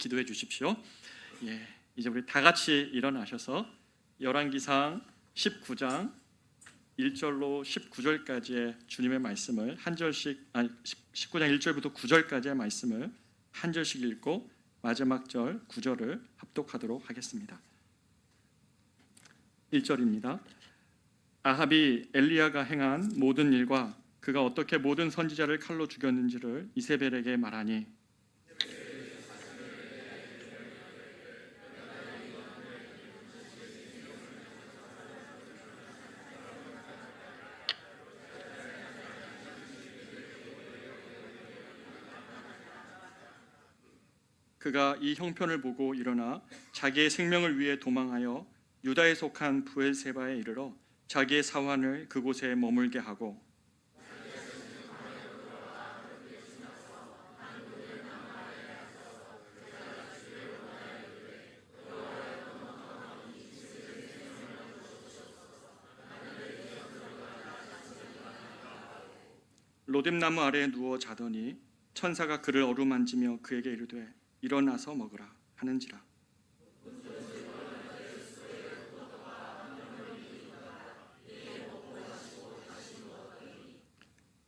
기도해 주십시오. 이제 우리 다 같이 일어나셔서 열왕기상 19장 1절로 19절까지의 주님의 말씀을 한 절씩 19장 1절부터 9절까지의 말씀을 한 절씩 읽고 마지막 절 9절을 합독하도록 하겠습니다. 1절입니다. 아합이 엘리야가 행한 모든 일과 그가 어떻게 모든 선지자를 칼로 죽였는지를 이세벨에게 말하니 그가 이 형편을 보고 일어나 자기의 생명을 위해 도망하여 유다에 속한 브엘세바에 이르러 자기의 사환을 그곳에 머물게 하고 로뎀나무 아래에 누워 자더니 천사가 그를 어루만지며 그에게 이르되 일어나서 먹으라 하는지라.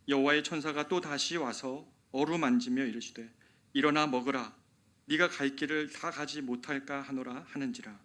여호와의 천사가 또 다시 와서 어루만지며 이르시되 일어나 먹으라 네가 갈 길을 다 가지 못할까 하노라 하는지라.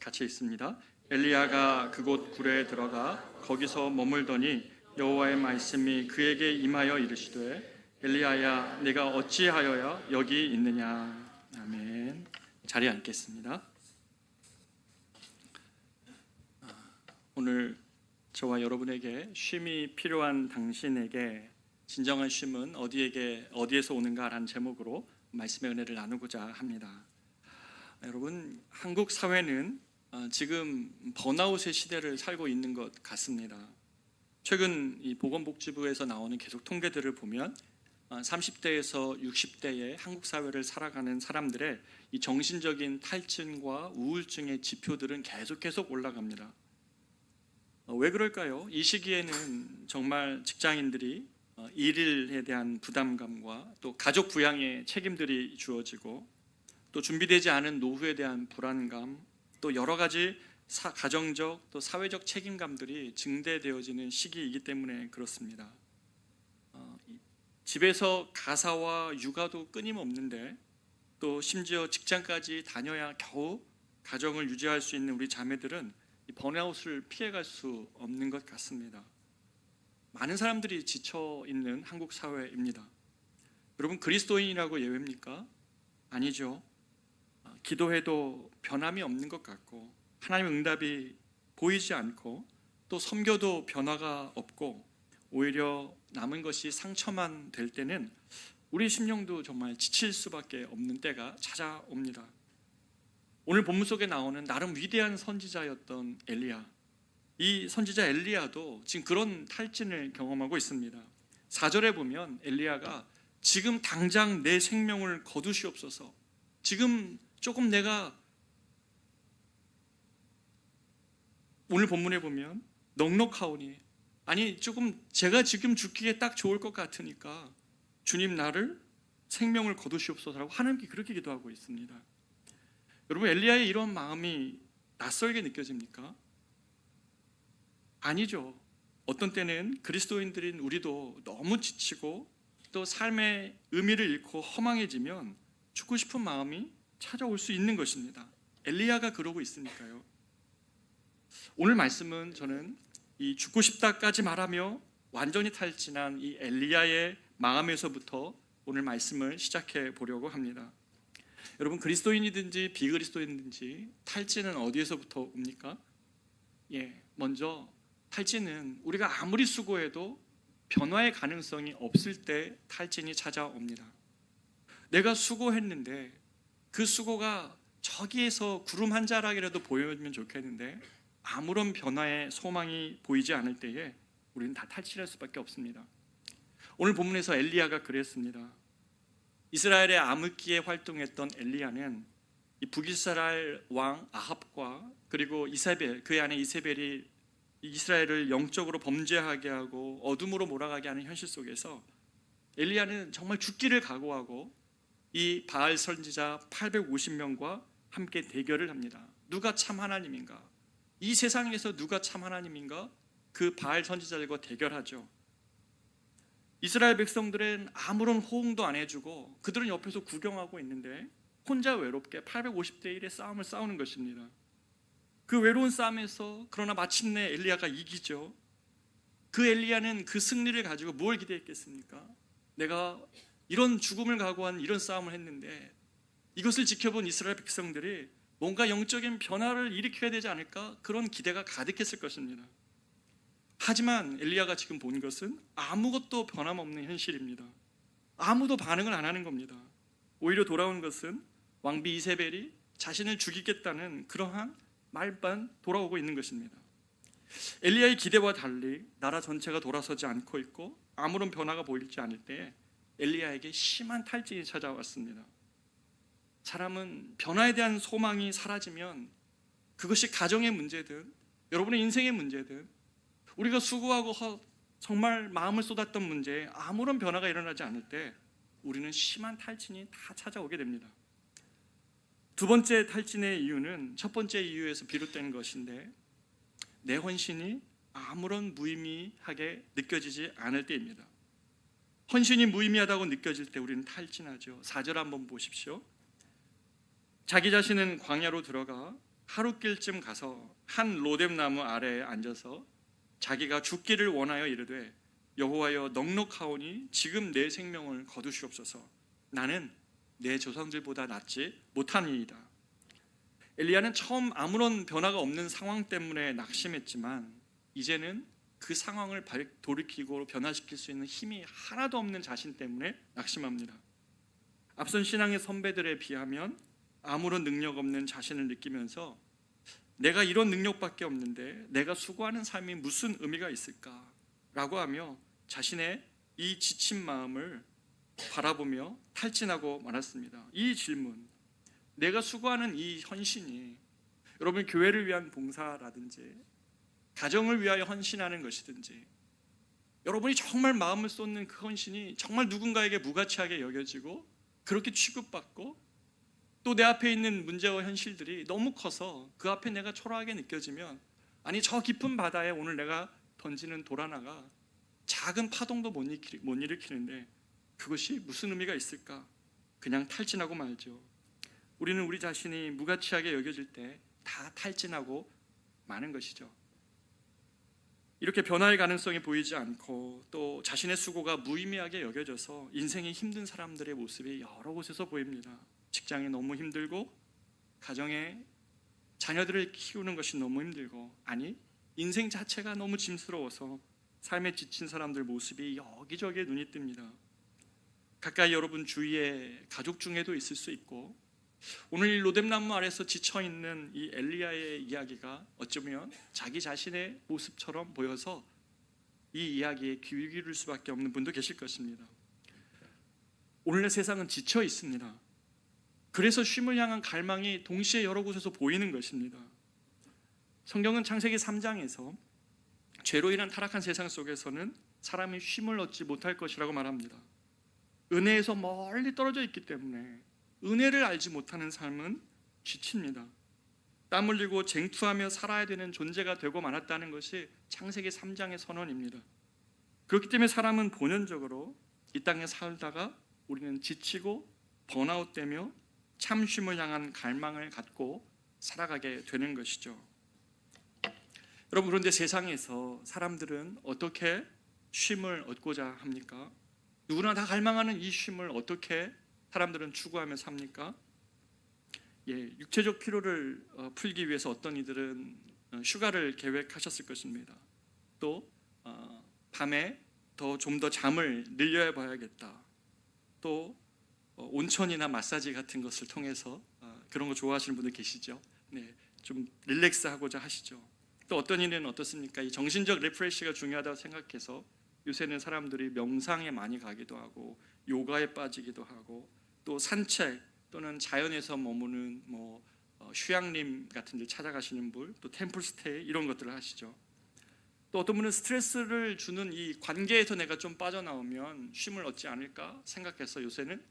같이 있습니다. 엘리야가 그곳 굴에 들어가 거기서 머물더니 여호와의 말씀이 그에게 임하여 이르시되 엘리야야 네가 어찌하여야 여기 있느냐. 아멘. 자리에 앉겠습니다. 오늘 저와 여러분에게 쉼이 필요한 당신에게 진정한 쉼은 어디에서 오는가라는 제목으로 말씀의 은혜를 나누고자 합니다. 여러분, 한국 사회는 지금 번아웃의 시대를 살고 있는 것 같습니다. 최근 이 보건복지부에서 나오는 계속 통계들을 보면 30대에서 60대의 한국 사회를 살아가는 사람들의 이 정신적인 탈진과 우울증의 지표들은 계속 올라갑니다. 왜 그럴까요? 이 시기에는 정말 직장인들이 일에 대한 부담감과 또 가족 부양의 책임들이 주어지고 또 준비되지 않은 노후에 대한 불안감, 또 여러 가지 가정적 또 사회적 책임감들이 증대되어지는 시기이기 때문에 그렇습니다. 집에서 가사와 육아도 끊임없는데 또 심지어 직장까지 다녀야 겨우 가정을 유지할 수 있는 우리 자매들은 이 번아웃을 피해갈 수 없는 것 같습니다. 많은 사람들이 지쳐 있는 한국 사회입니다. 여러분, 그리스도인이라고 예외입니까? 아니죠. 기도해도 변함이 없는 것 같고 하나님의 응답이 보이지 않고 또 섬겨도 변화가 없고 오히려 남은 것이 상처만 될 때는 우리 심령도 정말 지칠 수밖에 없는 때가 찾아옵니다. 오늘 본문 속에 나오는 나름 위대한 선지자였던 엘리야, 이 선지자 엘리야도 지금 그런 탈진을 경험하고 있습니다. 4절에 보면 엘리야가 지금 당장 내 생명을 거두시옵소서, 지금 조금 내가, 오늘 본문에 보면 넉넉하오니, 아니 조금 제가 지금 죽기에 딱 좋을 것 같으니까 주님 나를 생명을 거두시옵소서라고 하나님께 그렇게 기도하고 있습니다. 여러분, 엘리야의 이런 마음이 낯설게 느껴집니까? 아니죠. 어떤 때는 그리스도인들인 우리도 너무 지치고 또 삶의 의미를 잃고 허망해지면 죽고 싶은 마음이 찾아올 수 있는 것입니다. 엘리야가 그러고 있으니까요. 오늘 말씀은 저는 이 죽고 싶다까지 말하며 완전히 탈진한 이 엘리야의 마음에서부터 오늘 말씀을 시작해 보려고 합니다. 여러분, 그리스도인이든지 비그리스도인이든지 탈진은 어디에서부터 옵니까? 먼저 탈진은 우리가 아무리 수고해도 변화의 가능성이 없을 때 탈진이 찾아옵니다. 내가 수고했는데 그 수고가 저기에서 구름 한 자락이라도 보여주면 좋겠는데 아무런 변화의 소망이 보이지 않을 때에 우리는 다 탈진할 수밖에 없습니다. 오늘 본문에서 엘리야가 그랬습니다. 이스라엘의 암흑기에 활동했던 엘리야는 이 북이스라엘 왕 아합과 그리고 이세벨, 그의 아내 이세벨이 이스라엘을 영적으로 범죄하게 하고 어둠으로 몰아가게 하는 현실 속에서 엘리야는 정말 죽기를 각오하고 이 바알 선지자 850명과 함께 대결을 합니다. 누가 참 하나님인가? 이 세상에서 누가 참 하나님인가? 그 바알 선지자들과 대결하죠. 이스라엘 백성들은 아무런 호응도 안 해주고 그들은 옆에서 구경하고 있는데 혼자 외롭게 850대 1의 싸움을 싸우는 것입니다. 그 외로운 싸움에서 그러나 마침내 엘리야가 이기죠. 그 엘리야는 그 승리를 가지고 뭘 기대했겠습니까? 내가 이런 죽음을 각오한 이런 싸움을 했는데 이것을 지켜본 이스라엘 백성들이 뭔가 영적인 변화를 일으켜야 되지 않을까? 그런 기대가 가득했을 것입니다. 하지만 엘리야가 지금 본 것은 아무것도 변함없는 현실입니다. 아무도 반응을 안 하는 겁니다. 오히려 돌아온 것은 왕비 이세벨이 자신을 죽이겠다는 그러한 말만 돌아오고 있는 것입니다. 엘리야의 기대와 달리 나라 전체가 돌아서지 않고 있고 아무런 변화가 보이지 않을 때 엘리야에게 심한 탈진이 찾아왔습니다. 사람은 변화에 대한 소망이 사라지면 그것이 가정의 문제든 여러분의 인생의 문제든 우리가 수고하고 정말 마음을 쏟았던 문제에 아무런 변화가 일어나지 않을 때 우리는 심한 탈진이 다 찾아오게 됩니다. 두 번째 탈진의 이유는 첫 번째 이유에서 비롯된 것인데 내 헌신이 아무런 무의미하게 느껴지지 않을 때입니다. 헌신이 무의미하다고 느껴질 때 우리는 탈진하죠. 4절 한번 보십시오. 자기 자신은 광야로 들어가 하룻길쯤 가서 한 로뎀나무 아래에 앉아서 자기가 죽기를 원하여 이르되 여호와여 넉넉하오니 지금 내 생명을 거두시옵소서. 나는 내 조상들보다 낫지 못하니이다. 엘리야는 처음 아무런 변화가 없는 상황 때문에 낙심했지만 이제는 그 상황을 돌이키고 변화시킬 수 있는 힘이 하나도 없는 자신 때문에 낙심합니다. 앞선 신앙의 선배들에 비하면 아무런 능력 없는 자신을 느끼면서 내가 이런 능력밖에 없는데 내가 수고하는 삶이 무슨 의미가 있을까? 라고 하며 자신의 이 지친 마음을 바라보며 탈진하고 말았습니다. 이 질문, 내가 수고하는 이 헌신이 여러분 교회를 위한 봉사라든지 가정을 위하여 헌신하는 것이든지 여러분이 정말 마음을 쏟는 그 헌신이 정말 누군가에게 무가치하게 여겨지고 그렇게 취급받고 또 내 앞에 있는 문제와 현실들이 너무 커서 그 앞에 내가 초라하게 느껴지면 아니 저 깊은 바다에 오늘 내가 던지는 돌 하나가 작은 파동도 못 일으키는데 그것이 무슨 의미가 있을까? 그냥 탈진하고 말죠. 우리는 우리 자신이 무가치하게 여겨질 때 다 탈진하고 마는 것이죠. 이렇게 변화의 가능성이 보이지 않고 또 자신의 수고가 무의미하게 여겨져서 인생이 힘든 사람들의 모습이 여러 곳에서 보입니다. 직장이 너무 힘들고 가정에 자녀들을 키우는 것이 너무 힘들고 아니 인생 자체가 너무 짐스러워서 삶에 지친 사람들 모습이 여기저기에 눈이 띕니다. 가까이 여러분 주위에 가족 중에도 있을 수 있고 오늘 이 로뎀나무 아래서 지쳐있는 이 엘리야의 이야기가 어쩌면 자기 자신의 모습처럼 보여서 이 이야기에 귀 기울일 수밖에 없는 분도 계실 것입니다. 오늘의 세상은 지쳐 있습니다. 그래서 쉼을 향한 갈망이 동시에 여러 곳에서 보이는 것입니다. 성경은 창세기 3장에서 죄로 인한 타락한 세상 속에서는 사람이 쉼을 얻지 못할 것이라고 말합니다. 은혜에서 멀리 떨어져 있기 때문에 은혜를 알지 못하는 삶은 지칩니다. 땀 흘리고 쟁투하며 살아야 되는 존재가 되고 말았다는 것이 창세기 3장의 선언입니다. 그렇기 때문에 사람은 본연적으로 이 땅에 살다가 우리는 지치고 번아웃되며 참 쉼을 향한 갈망을 갖고 살아가게 되는 것이죠. 여러분 그런데 세상에서 사람들은 어떻게 쉼을 얻고자 합니까? 누구나 다 갈망하는 이 쉼을 어떻게 사람들은 추구하며 삽니까? 육체적 피로를 풀기 위해서 어떤 이들은 휴가를 계획하셨을 것입니다. 또 밤에 좀 더 잠을 늘려 봐야겠다. 또 온천이나 마사지 같은 것을 통해서 그런 거 좋아하시는 분들 계시죠? 네, 좀 릴렉스하고자 하시죠. 또 어떤 이는 어떻습니까? 이 정신적 리프레시가 중요하다고 생각해서 요새는 사람들이 명상에 많이 가기도 하고 요가에 빠지기도 하고 또 산책 또는 자연에서 머무는 휴양림 같은 데 찾아가시는 분, 또 템플 스테이 이런 것들을 하시죠. 또 어떤 분은 스트레스를 주는 이 관계에서 내가 좀 빠져나오면 쉼을 얻지 않을까 생각해서 요새는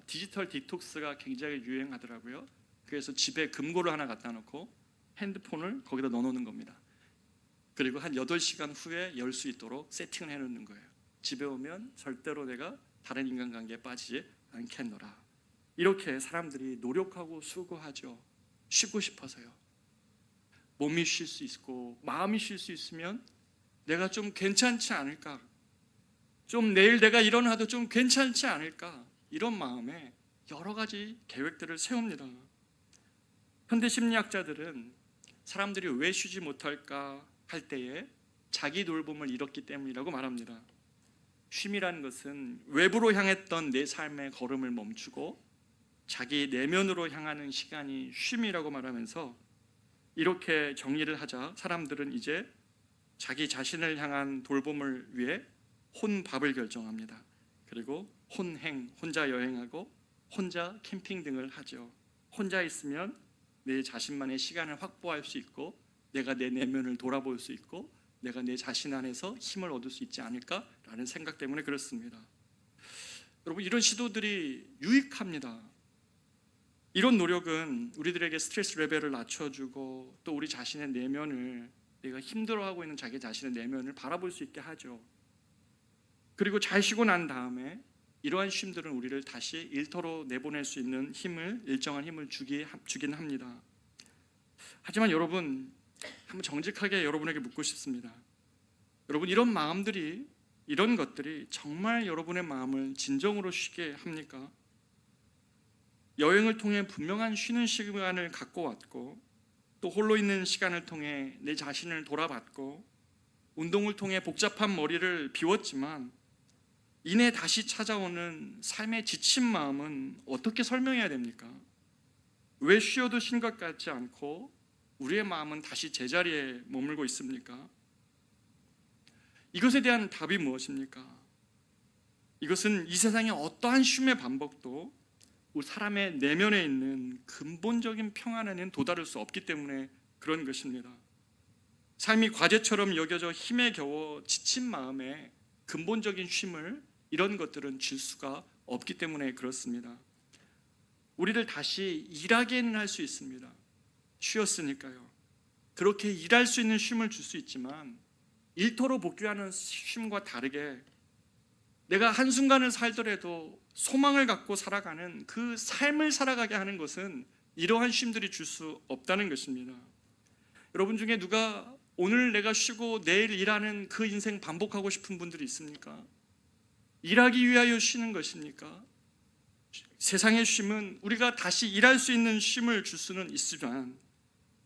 디지털 디톡스가 굉장히 유행하더라고요. 그래서 집에 금고를 하나 갖다 놓고 핸드폰을 거기다 넣어놓는 겁니다. 그리고 한 8시간 후에 열 수 있도록 세팅을 해놓는 거예요. 집에 오면 절대로 내가 다른 인간관계에 빠지지 않겠노라. 이렇게 사람들이 노력하고 수고하죠. 쉬고 싶어서요. 몸이 쉴 수 있고 마음이 쉴 수 있으면 내가 좀 괜찮지 않을까, 좀 내일 내가 일어나도 좀 괜찮지 않을까, 이런 마음에 여러 가지 계획들을 세웁니다. 현대 심리학자들은 사람들이 왜 쉬지 못할까 할 때에 자기 돌봄을 잃었기 때문이라고 말합니다. 쉼이라는 것은 외부로 향했던 내 삶의 걸음을 멈추고 자기 내면으로 향하는 시간이 쉼이라고 말하면서 이렇게 정리를 하자 사람들은 이제 자기 자신을 향한 돌봄을 위해 혼밥을 결정합니다. 그리고 혼행, 혼자 여행하고 혼자 캠핑 등을 하죠. 혼자 있으면 내 자신만의 시간을 확보할 수 있고 내가 내 내면을 돌아볼 수 있고 내가 내 자신 안에서 힘을 얻을 수 있지 않을까라는 생각 때문에 그렇습니다. 여러분, 이런 시도들이 유익합니다. 이런 노력은 우리들에게 스트레스 레벨을 낮춰주고 또 우리 자신의 내면을, 내가 힘들어하고 있는 자기 자신의 내면을 바라볼 수 있게 하죠. 그리고 잘 쉬고 난 다음에 이러한 쉼들은 우리를 다시 일터로 내보낼 수 있는 힘을, 일정한 힘을 주긴 합니다. 하지만 여러분, 한번 정직하게 여러분에게 묻고 싶습니다. 여러분, 이런 마음들이, 이런 것들이 정말 여러분의 마음을 진정으로 쉬게 합니까? 여행을 통해 분명한 쉬는 시간을 갖고 왔고 또 홀로 있는 시간을 통해 내 자신을 돌아봤고 운동을 통해 복잡한 머리를 비웠지만 이내 다시 찾아오는 삶의 지친 마음은 어떻게 설명해야 됩니까? 왜 쉬어도 쉰 것 같지 않고 우리의 마음은 다시 제자리에 머물고 있습니까? 이것에 대한 답이 무엇입니까? 이것은 이 세상의 어떠한 쉼의 반복도 우리 사람의 내면에 있는 근본적인 평안에는 도달할 수 없기 때문에 그런 것입니다. 삶이 과제처럼 여겨져 힘에 겨워 지친 마음에 근본적인 쉼을, 이런 것들은 줄 수가 없기 때문에 그렇습니다. 우리를 다시 일하게는 할 수 있습니다. 쉬었으니까요. 그렇게 일할 수 있는 쉼을 줄 수 있지만 일터로 복귀하는 쉼과 다르게 내가 한순간을 살더라도 소망을 갖고 살아가는 그 삶을 살아가게 하는 것은 이러한 쉼들이 줄 수 없다는 것입니다. 여러분 중에 누가 오늘 내가 쉬고 내일 일하는 그 인생 반복하고 싶은 분들이 있습니까? 일하기 위하여 쉬는 것입니까? 세상의 쉼은 우리가 다시 일할 수 있는 쉼을 줄 수는 있지만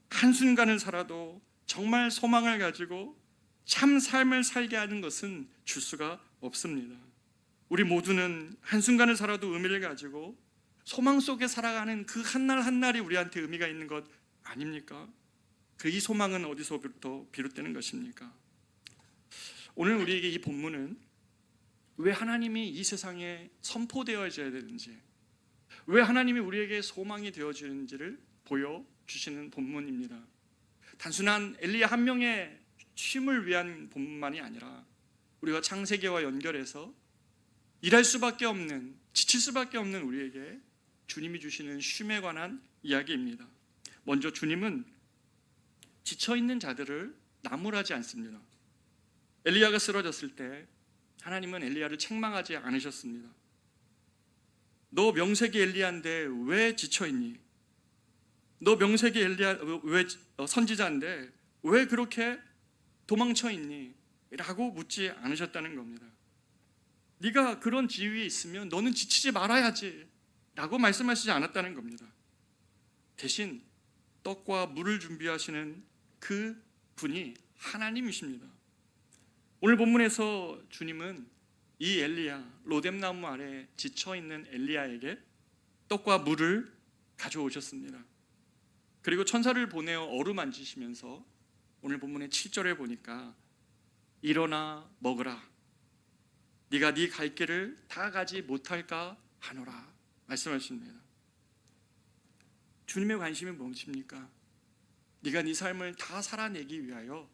한순간을 살아도 정말 소망을 가지고 참 삶을 살게 하는 것은 줄 수가 없습니다. 우리 모두는 한순간을 살아도 의미를 가지고 소망 속에 살아가는 그 한날 한날이 우리한테 의미가 있는 것 아닙니까? 그 이 소망은 어디서부터 비롯되는 것입니까? 오늘 우리에게 이 본문은 왜 하나님이 이 세상에 선포되어져야 되는지, 왜 하나님이 우리에게 소망이 되어지는지를 보여주시는 본문입니다. 단순한 엘리야 한 명의 쉼을 위한 본문만이 아니라 우리가 창세기와 연결해서 일할 수밖에 없는, 지칠 수밖에 없는 우리에게 주님이 주시는 쉼에 관한 이야기입니다. 먼저 주님은 지쳐있는 자들을 나무라지 않습니다. 엘리야가 쓰러졌을 때 하나님은 엘리야를 책망하지 않으셨습니다. 너 명색이 엘리야인데 왜 지쳐있니? 너 명색이 엘리야, 왜 선지자인데 왜 그렇게 도망쳐 있니? 라고 묻지 않으셨다는 겁니다. 네가 그런 지위에 있으면 너는 지치지 말아야지 라고 말씀하시지 않았다는 겁니다. 대신 떡과 물을 준비하시는 그 분이 하나님이십니다. 오늘 본문에서 주님은 이 엘리야, 로뎀나무 아래 지쳐있는 엘리야에게 떡과 물을 가져오셨습니다. 그리고 천사를 보내어 어루만지시면서 오늘 본문의 7절에 보니까 일어나 먹으라, 네가 네 갈 길을 다 가지 못할까 하노라 말씀하십니다. 주님의 관심이 무엇입니까? 네가 네 삶을 다 살아내기 위하여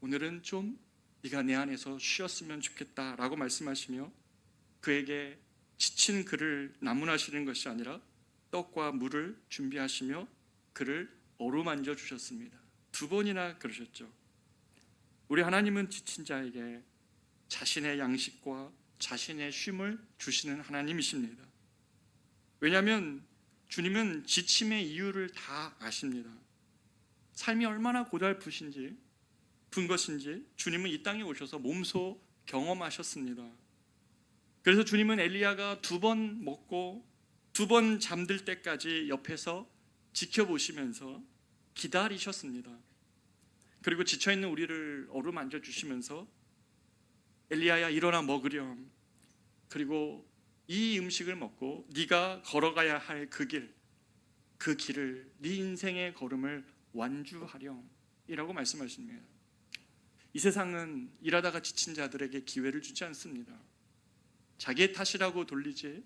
오늘은 좀 네가 내 안에서 쉬었으면 좋겠다라고 말씀하시며 그에게 지친 그를 나무라시는 것이 아니라 떡과 물을 준비하시며 그를 어루만져 주셨습니다. 2번이나 그러셨죠. 우리 하나님은 지친 자에게 자신의 양식과 자신의 쉼을 주시는 하나님이십니다. 왜냐하면 주님은 지침의 이유를 다 아십니다. 삶이 얼마나 고달프신지 분 것인지 주님은 이 땅에 오셔서 몸소 경험하셨습니다. 그래서 주님은 엘리야가 2번 먹고 2번 잠들 때까지 옆에서 지켜보시면서 기다리셨습니다. 그리고 지쳐있는 우리를 어루만져 주시면서 엘리야야 일어나 먹으렴. 그리고 이 음식을 먹고 네가 걸어가야 할 그 길을 네 인생의 걸음을 완주하렴 이라고 말씀하십니다. 이 세상은 일하다가 지친 자들에게 기회를 주지 않습니다. 자기의 탓이라고 돌리지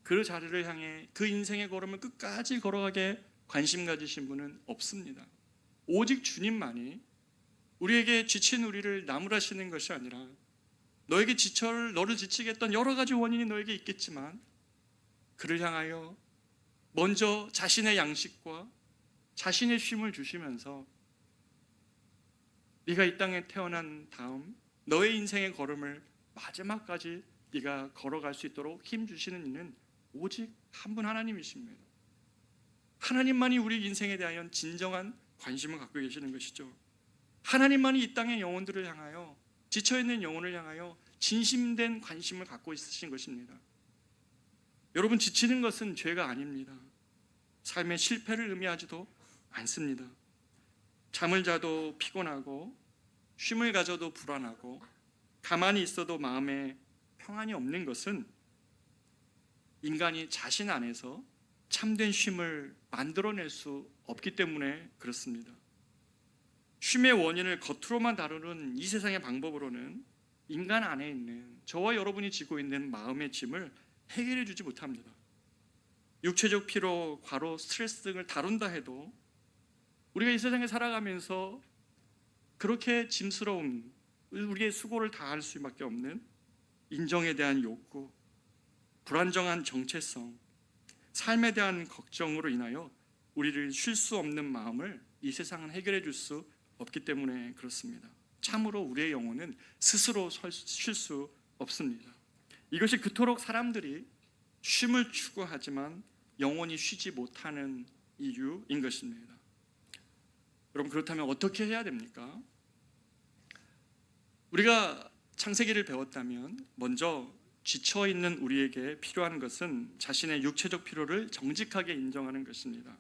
그 자리를 향해 그 인생의 걸음을 끝까지 걸어가게 관심 가지신 분은 없습니다. 오직 주님만이 우리에게 지친 우리를 나무라시는 것이 아니라 너에게 너를 지치게 했던 여러 가지 원인이 너에게 있겠지만 그를 향하여 먼저 자신의 양식과 자신의 쉼을 주시면서 네가 이 땅에 태어난 다음 너의 인생의 걸음을 마지막까지 네가 걸어갈 수 있도록 힘 주시는 이는 오직 한 분 하나님이십니다. 하나님만이 우리 인생에 대하여 진정한 관심을 갖고 계시는 것이죠. 하나님만이 이 땅의 영혼들을 향하여 지쳐있는 영혼을 향하여 진심된 관심을 갖고 있으신 것입니다. 여러분, 지치는 것은 죄가 아닙니다. 삶의 실패를 의미하지도 않습니다. 잠을 자도 피곤하고 쉼을 가져도 불안하고 가만히 있어도 마음에 평안이 없는 것은 인간이 자신 안에서 참된 쉼을 만들어낼 수 없기 때문에 그렇습니다. 쉼의 원인을 겉으로만 다루는 이 세상의 방법으로는 인간 안에 있는 저와 여러분이 지고 있는 마음의 짐을 해결해 주지 못합니다. 육체적 피로, 과로, 스트레스 등을 다룬다 해도 우리가 이 세상에 살아가면서 그렇게 짐스러운 우리의 수고를 다할 수밖에 없는 인정에 대한 욕구, 불안정한 정체성, 삶에 대한 걱정으로 인하여 우리를 쉴 수 없는 마음을 이 세상은 해결해 줄 수 없기 때문에 그렇습니다. 참으로 우리의 영혼은 스스로 쉴 수 없습니다. 이것이 그토록 사람들이 쉼을 추구하지만 영원히 쉬지 못하는 이유인 것입니다. 여러분, 그렇다면 어떻게 해야 됩니까? 우리가 창세기를 배웠다면 먼저 지쳐있는 우리에게 필요한 것은 자신의 육체적 필요를 정직하게 인정하는 것입니다.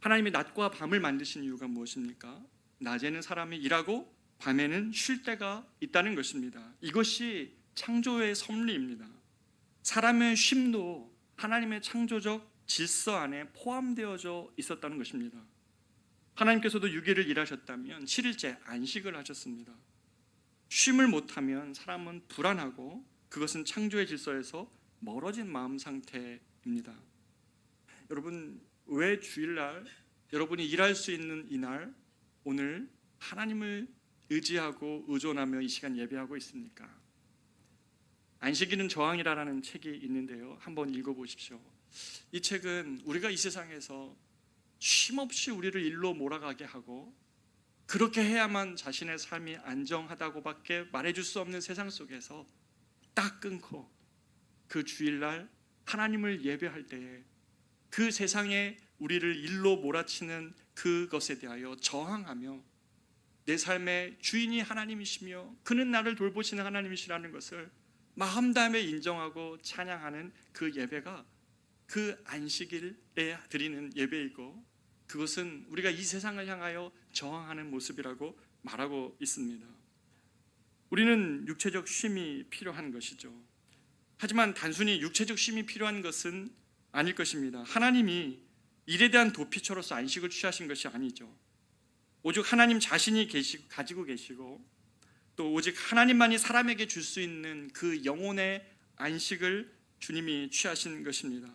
하나님이 낮과 밤을 만드신 이유가 무엇입니까? 낮에는 사람이 일하고 밤에는 쉴 때가 있다는 것입니다. 이것이 창조의 섭리입니다. 사람의 쉼도 하나님의 창조적 질서 안에 포함되어져 있었다는 것입니다. 하나님께서도 6일을 일하셨다면 7일째 안식을 하셨습니다. 쉼을 못하면 사람은 불안하고 그것은 창조의 질서에서 멀어진 마음 상태입니다. 여러분, 왜 주일날 여러분이 일할 수 있는 이날 오늘 하나님을 의지하고 의존하며 이 시간 예배하고 있습니까? 안식일은 저항이라는 책이 있는데요, 한번 읽어보십시오. 이 책은 우리가 이 세상에서 쉼없이 우리를 일로 몰아가게 하고 그렇게 해야만 자신의 삶이 안정하다고밖에 말해줄 수 없는 세상 속에서 딱 끊고 그 주일날 하나님을 예배할 때에 그 세상에 우리를 일로 몰아치는 그것에 대하여 저항하며 내 삶의 주인이 하나님이시며 그는 나를 돌보시는 하나님이시라는 것을 마음 다함에 인정하고 찬양하는 그 예배가 그 안식일에 드리는 예배이고, 그것은 우리가 이 세상을 향하여 저항하는 모습이라고 말하고 있습니다. 우리는 육체적 쉼이 필요한 것이죠. 하지만 단순히 육체적 쉼이 필요한 것은 아닐 것입니다. 하나님이 일에 대한 도피처로서 안식을 취하신 것이 아니죠. 오직 하나님 자신이 가지고 계시고 또 오직 하나님만이 사람에게 줄 수 있는 그 영혼의 안식을 주님이 취하신 것입니다.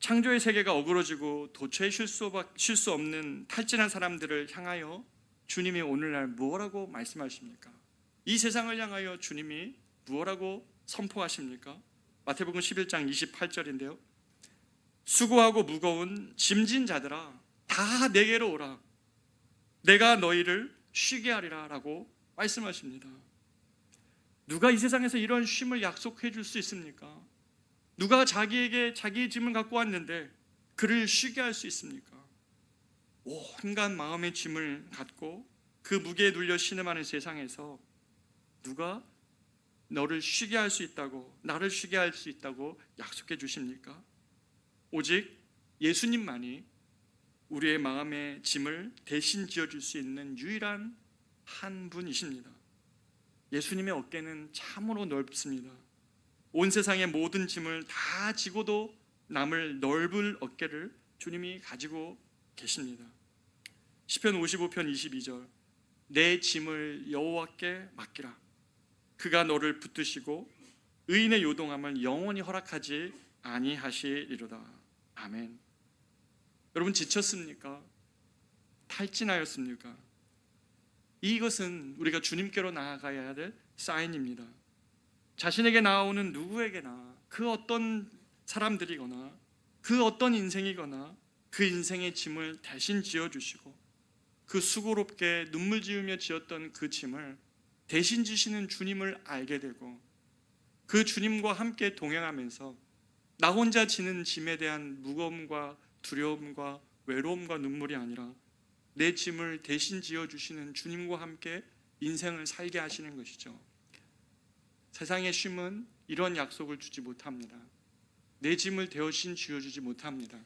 창조의 세계가 어그러지고 도처에 쉴 수 없는 탈진한 사람들을 향하여 주님이 오늘날 무엇라고 말씀하십니까? 이 세상을 향하여 주님이 무엇라고 선포하십니까? 마태복음 11장 28절인데요. 수고하고 무거운 짐진 자들아 다 내게로 오라. 내가 너희를 쉬게 하리라 라고 말씀하십니다. 누가 이 세상에서 이런 쉼을 약속해 줄 수 있습니까? 누가 자기에게 자기의 짐을 갖고 왔는데 그를 쉬게 할 수 있습니까? 온갖 마음의 짐을 갖고 그 무게에 눌려 신음하는 세상에서 누가 너를 쉬게 할 수 있다고, 나를 쉬게 할 수 있다고 약속해 주십니까? 오직 예수님만이 우리의 마음의 짐을 대신 지어줄 수 있는 유일한 한 분이십니다. 예수님의 어깨는 참으로 넓습니다. 온 세상의 모든 짐을 다 지고도 남을 넓은 어깨를 주님이 가지고 계십니다. 시편 55편 22절 내 짐을 여호와께 맡기라. 그가 너를 붙드시고 의인의 요동함을 영원히 허락하지 아니하시리로다. 아멘. 여러분 지쳤습니까? 탈진하였습니까? 이것은 우리가 주님께로 나아가야 될 사인입니다. 자신에게 나오는 누구에게나 그 어떤 사람들이거나 그 어떤 인생이거나 그 인생의 짐을 대신 지어주시고 그 수고롭게 눈물 지으며 지었던 그 짐을 대신 지시는 주님을 알게 되고 그 주님과 함께 동행하면서 나 혼자 지는 짐에 대한 무거움과 두려움과 외로움과 눈물이 아니라 내 짐을 대신 지어주시는 주님과 함께 인생을 살게 하시는 것이죠. 세상의 쉼은 이런 약속을 주지 못합니다. 내 짐을 대신 지어주지 못합니다.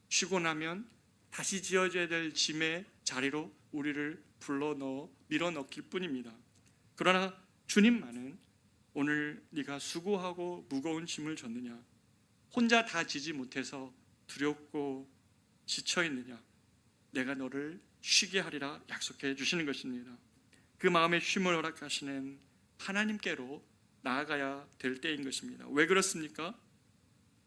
쉬고 나면 다시 지어져야 될 짐의 자리로 우리를 불러넣어 밀어넣길 뿐입니다. 그러나 주님만은 오늘 네가 수고하고 무거운 짐을 졌느냐, 혼자 다 지지 못해서 두렵고 지쳐있느냐, 내가 너를 쉬게 하리라 약속해 주시는 것입니다. 그 마음의 쉼을 허락하시는 하나님께로 나아가야 될 때인 것입니다. 왜 그렇습니까?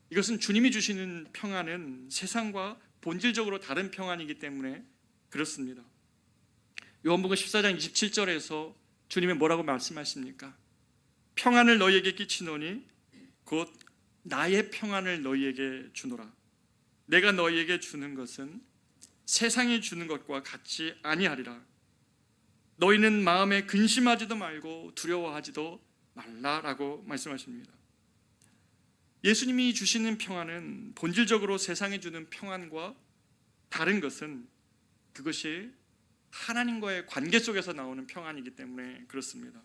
이것은 주님이 주시는 평안은 세상과 본질적으로 다른 평안이기 때문에 그렇습니다. 요한복음 14장 27절에서 주님이 뭐라고 말씀하십니까? 평안을 너희에게 끼치노니 곧 나의 평안을 너희에게 주노라. 내가 너희에게 주는 것은 세상이 주는 것과 같지 아니하리라. 너희는 마음에 근심하지도 말고 두려워하지도 말라라고 말씀하십니다. 예수님이 주시는 평안은 본질적으로 세상이 주는 평안과 다른 것은 그것이 하나님과의 관계 속에서 나오는 평안이기 때문에 그렇습니다.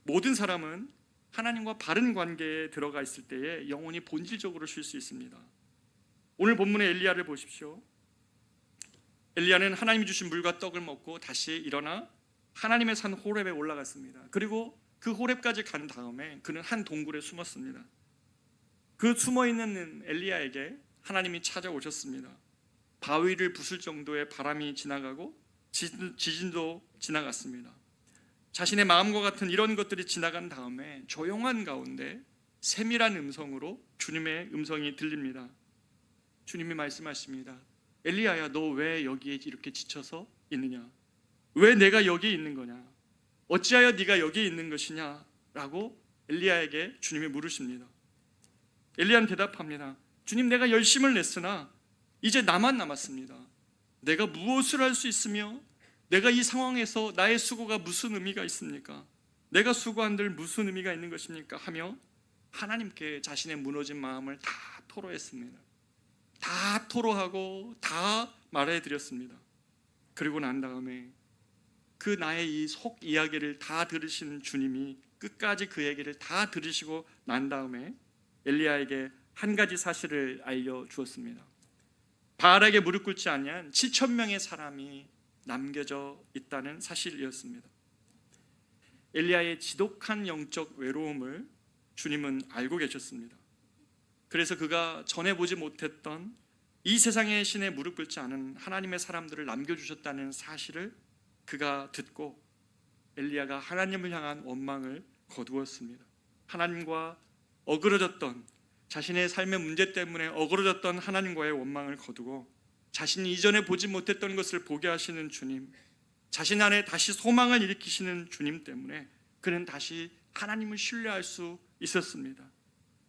모든 사람은 하나님과 바른 관계에 들어가 있을 때에 영혼이 본질적으로 쉴 수 있습니다. 오늘 본문의 엘리야를 보십시오. 엘리야는 하나님이 주신 물과 떡을 먹고 다시 일어나 하나님의 산 호렙에 올라갔습니다. 그리고 그 호렙까지 간 다음에 그는 한 동굴에 숨었습니다. 그 숨어있는 엘리야에게 하나님이 찾아오셨습니다. 바위를 부술 정도의 바람이 지나가고 지진도 지나갔습니다. 자신의 마음과 같은 이런 것들이 지나간 다음에 조용한 가운데 세밀한 음성으로 주님의 음성이 들립니다. 주님이 말씀하십니다. 엘리야야, 너 왜 여기에 이렇게 지쳐서 있느냐? 왜 내가 여기 있는 거냐? 어찌하여 네가 여기 있는 것이냐? 라고 엘리야에게 주님이 물으십니다. 엘리야는 대답합니다. 주님, 내가 열심을 냈으나 이제 나만 남았습니다. 내가 무엇을 할 수 있으며 내가 이 상황에서 나의 수고가 무슨 의미가 있습니까? 내가 수고한들 무슨 의미가 있는 것입니까? 하며 하나님께 자신의 무너진 마음을 다 토로했습니다. 다 토로하고 다 말해드렸습니다. 그리고 난 다음에 그 나의 이 속 이야기를 다 들으시는 주님이 끝까지 그 얘기를 다 들으시고 난 다음에 엘리야에게 한 가지 사실을 알려주었습니다. 바알에게 무릎 꿇지 아니한 7,000명의 사람이 남겨져 있다는 사실이었습니다. 엘리야의 지독한 영적 외로움을 주님은 알고 계셨습니다. 그래서 그가 전해보지 못했던 이 세상의 신에 무릎 꿇지 않은 하나님의 사람들을 남겨주셨다는 사실을 그가 듣고 엘리야가 하나님을 향한 원망을 거두었습니다. 하나님과 어그러졌던, 자신의 삶의 문제 때문에 어그러졌던 하나님과의 원망을 거두고 자신이 이전에 보지 못했던 것을 보게 하시는 주님, 자신 안에 다시 소망을 일으키시는 주님 때문에 그는 다시 하나님을 신뢰할 수 있었습니다.